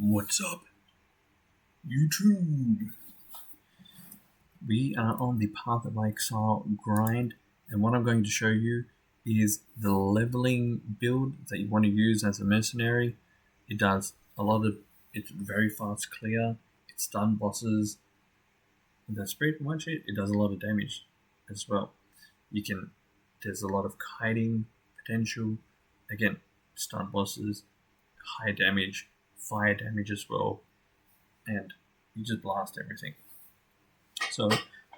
What's up, YouTube? We are on the Path of Exile grind, and what I'm going to show you is the leveling build that you want to use as a mercenary. It does it's very fast clear, it stun bosses, and that's pretty much it. It does a lot of damage as well. There's a lot of kiting potential. Again, stun bosses, high damage, fire damage as well, and you just blast everything. So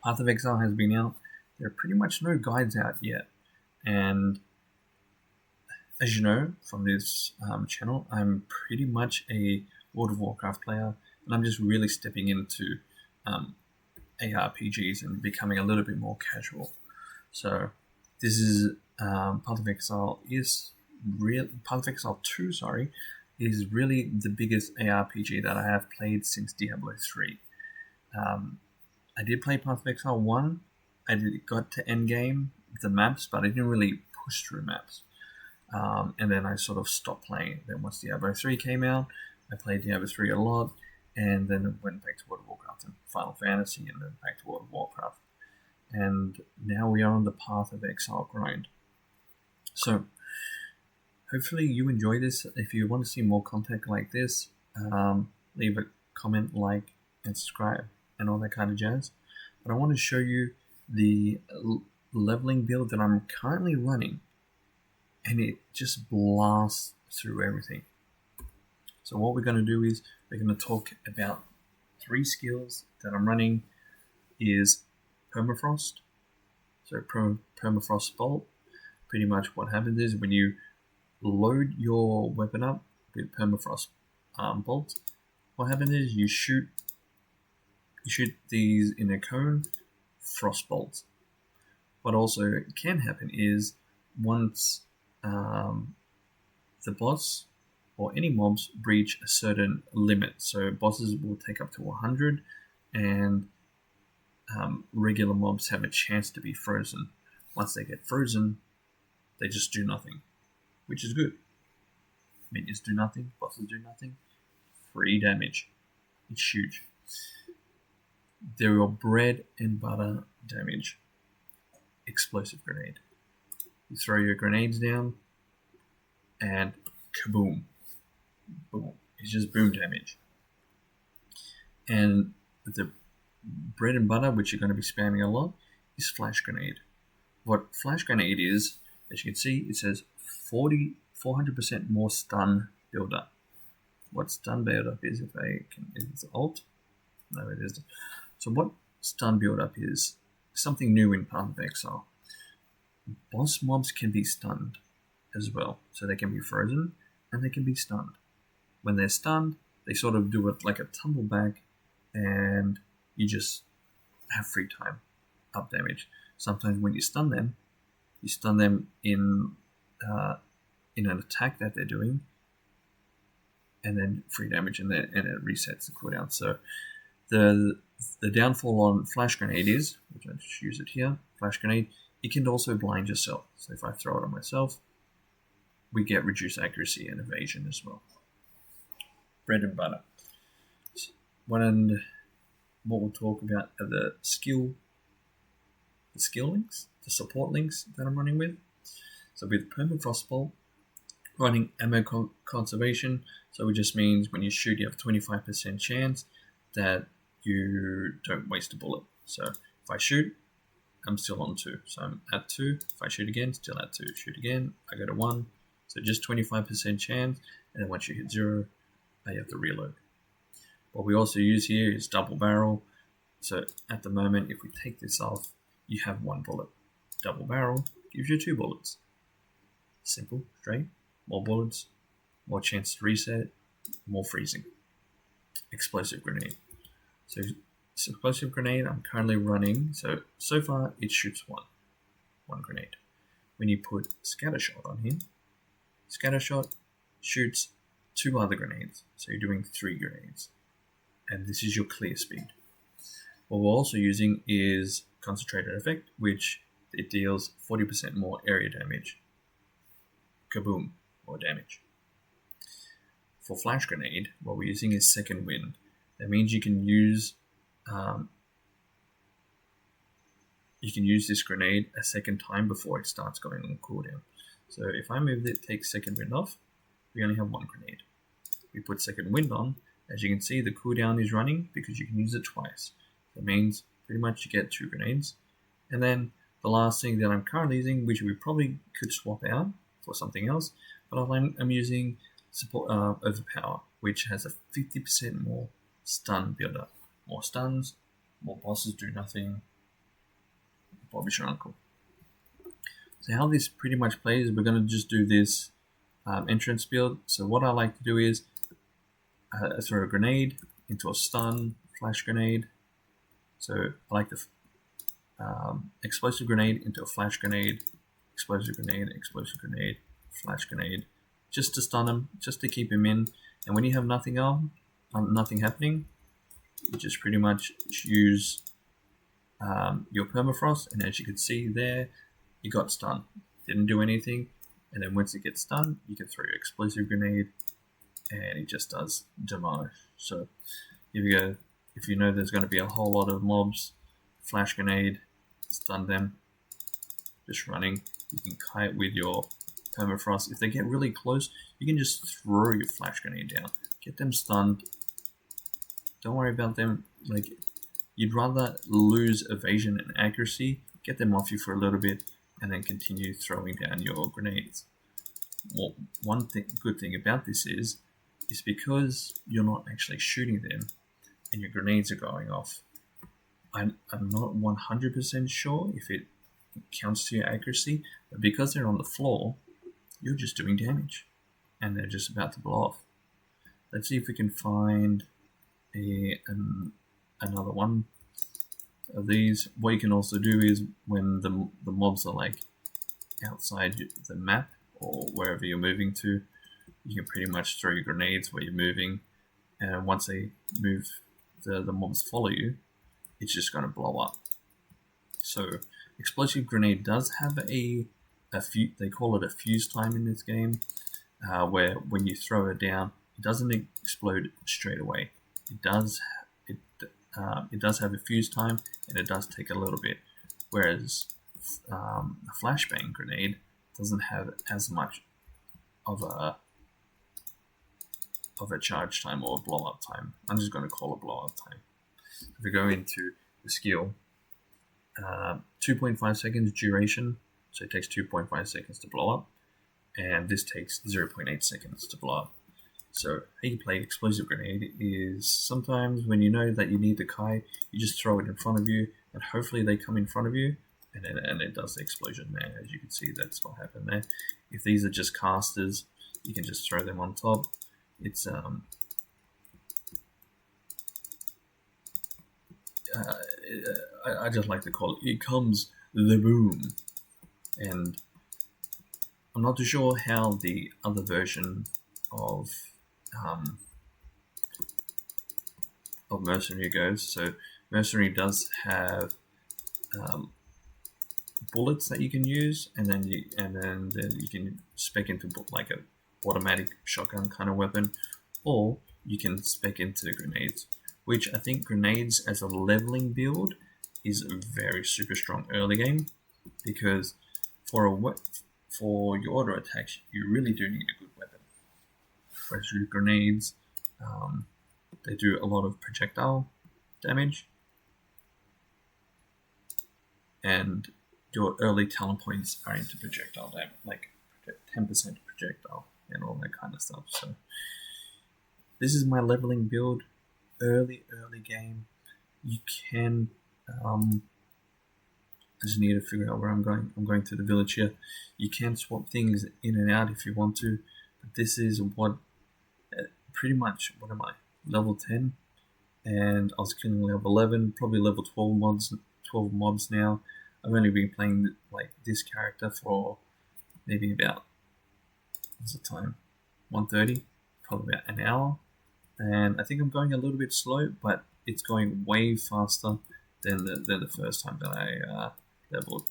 Path of Exile has been out. There are pretty much no guides out yet, and as you know from this channel, I'm pretty much a World of Warcraft player, and I'm just really stepping into ARPGs and becoming a little bit more casual. So this is Path of Exile Path of Exile 2, is really the biggest ARPG that I have played since Diablo 3. I did play Path of Exile 1. Got to endgame, the maps, but I didn't really push through maps. And then I sort of stopped playing. Then once Diablo 3 came out, I played Diablo 3 a lot, and then went back to World of Warcraft and Final Fantasy, and then back to World of Warcraft. And now we are on the Path of Exile grind. So hopefully you enjoy this. If you want to see more content like this, leave a comment, like, and subscribe, and all that kind of jazz. But I want to show you the leveling build that I'm currently running, and it just blasts through everything. So what we're going to do is we're going to talk about 3 skills that I'm running. Is Permafrost. So Permafrost Bolt. Pretty much what happens is when you load your weapon up with Permafrost Bolt, what happens is you shoot these in a cone, frost bolts. What also can happen is once the boss or any mobs breach a certain limit, so bosses will take up to 100, and regular mobs have a chance to be frozen. Once they get frozen, they just do nothing, which is good. Minions do nothing, bosses do nothing, free damage. It's huge. They're your bread and butter damage. Explosive grenade. You throw your grenades down, and kaboom. Boom. It's just boom damage. And the bread and butter, which you're going to be spamming a lot, is flash grenade. What flash grenade is, as you can see, it says 400% more stun buildup. What stun buildup is, it's alt? No, it isn't. So what stun buildup is something new in Path of Exile. Boss mobs can be stunned as well. So they can be frozen and they can be stunned. When they're stunned, they sort of do it like a tumble back, and you just have free time, up damage. Sometimes when you stun them in an attack that they're doing, and then free damage, and it resets the cooldown. So the downfall on flash grenade is, which I just use it here, flash grenade, it can also blind yourself. So if I throw it on myself, we get reduced accuracy and evasion as well. Bread and butter. What we'll talk about are the skill links, the support links that I'm running with. So with Permafrost Bolt, running ammo conservation, so it just means when you shoot, you have a 25% chance that you don't waste a bullet. So if I shoot, I'm still on 2. So I'm at 2. If I shoot again, still at 2. Shoot again, I go to 1. So just 25% chance, and then once you hit 0, you have to reload. What we also use here is double barrel. So at the moment, if we take this off, you have 1 bullet. Double barrel gives you 2 bullets. Simple, straight. More bullets, more chance to reset, more freezing. Explosive grenade. So explosive grenade I'm currently running. So far it shoots one grenade. When you put scattershot on here, scattershot shoots 2 other grenades. So you're doing 3 grenades. And this is your clear speed. What we're also using is concentrated effect, which it deals 40% more area damage. Kaboom, more damage. for flash grenade, what we're using is second wind. That means you can use this grenade a second time before it starts going on cooldown. So if I move it, take second wind off, we only have one grenade. We put second wind on, as you can see the cooldown is running because you can use it twice. That means pretty much you get 2 grenades. And then the last thing that I'm currently using, which we probably could swap out for something else, but I'm using support overpower, which has a 50% more stun build-up. More stuns, more bosses do nothing. Bobby's your uncle. So how this pretty much plays, we're going to just do this entrance build. So what I like to do is throw a grenade into a stun, flash grenade. So I like the explosive grenade into a flash grenade, explosive grenade, flash grenade, just to stun him, just to keep him in. And when you have nothing on, nothing happening, you just pretty much use your permafrost, and as you can see there, you got stunned. Didn't do anything, and then once it gets stunned, you can throw your explosive grenade, and it just does demolish. So here we go. If you know there's going to be a whole lot of mobs, flash grenade, stun them, just running. You can kite with your permafrost. If they get really close, you can just throw your flash grenade down, get them stunned. Don't worry about them. Like, you'd rather lose evasion and accuracy, get them off you for a little bit, and then continue throwing down your grenades. Well, one good thing about this is because you're not actually shooting them and your grenades are going off. I'm not 100% sure if it counts to your accuracy, but because they're on the floor, you're just doing damage and they're just about to blow off. Let's see if we can find another one of these. What you can also do is when the mobs are like outside the map or wherever you're moving to, you can pretty much throw your grenades where you're moving, and once they move, the mobs follow you, it's just going to blow up. So explosive grenade does have a they call it a fuse time in this game, where when you throw it down, it doesn't explode straight away. It does have a fuse time, and it does take a little bit, whereas a flashbang grenade doesn't have as much of a charge time or a blow up time. I'm just going to call it blow up time. If we go into the skill, 2.5 seconds duration, so it takes 2.5 seconds to blow up, and this takes 0.8 seconds to blow up. So how you play explosive grenade is sometimes when you know that you need the kite, you just throw it in front of you, and hopefully they come in front of you, and it does the explosion there. As you can see, that's what happened there. If these are just casters, you can just throw them on top. It's I just like to call it comes the boom. And I'm not too sure how the other version of Mercenary goes. So Mercenary does have bullets that you can use, and then you can spec into like a automatic shotgun kind of weapon, or you can spec into grenades, which I think grenades as a leveling build is very super strong early game, because for your auto attacks you really do need a good weapon. Whereas your grenades, they do a lot of projectile damage, and your early talent points are into projectile damage, like 10% projectile and all that kind of stuff. So this is my leveling build, early game. You can I just need to figure out where I'm going. I'm going to the village here. You can swap things in and out if you want to, but this is what pretty much, what am I, level 10, and I was killing level 11, probably level 12 mobs now. I've only been playing like this character for maybe about, what's the time, 1:30, probably about an hour, and I think I'm going a little bit slow, but it's going way faster than the first time that I leveled,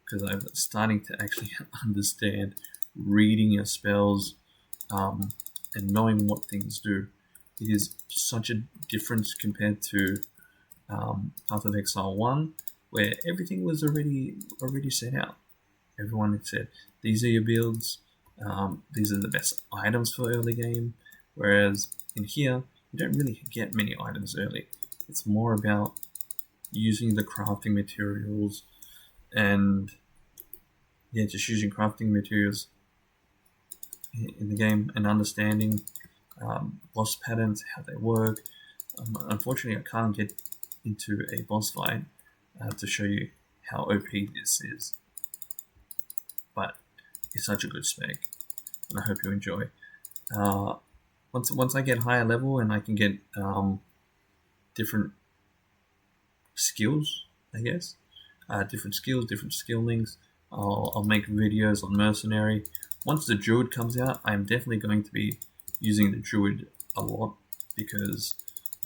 because I'm starting to actually understand reading your spells and knowing what things do. It is such a difference compared to Path of Exile 1, where everything was already set out. Everyone had said, these are your builds, these are the best items for early game, whereas in here, you don't really get many items early. It's more about using the crafting materials and just using crafting materials in the game and understanding boss patterns, how they work. Unfortunately, I can't get into a boss fight to show you how OP this is, but it's such a good spec, and I hope you enjoy. Once I get higher level and I can get different skills, I guess, different skills, different skill links, I'll make videos on Mercenary. Once the Druid comes out, I'm definitely going to be using the Druid a lot because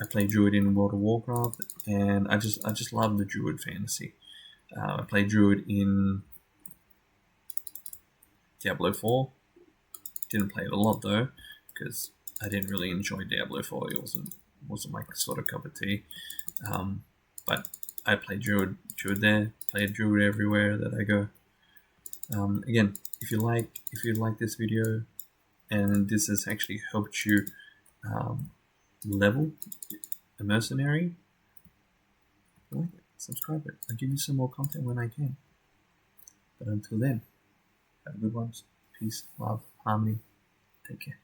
I play Druid in World of Warcraft, and I just love the Druid fantasy. I played Druid in Diablo 4. Didn't play it a lot though, because I didn't really enjoy Diablo 4. It wasn't my sort of cup of tea. But I played Druid there. Played Druid everywhere that I go. Again, if you like this video, and this has actually helped you level a mercenary, like it, subscribe it. I'll give you some more content when I can. But until then, have a good one. Peace, love, harmony. Take care.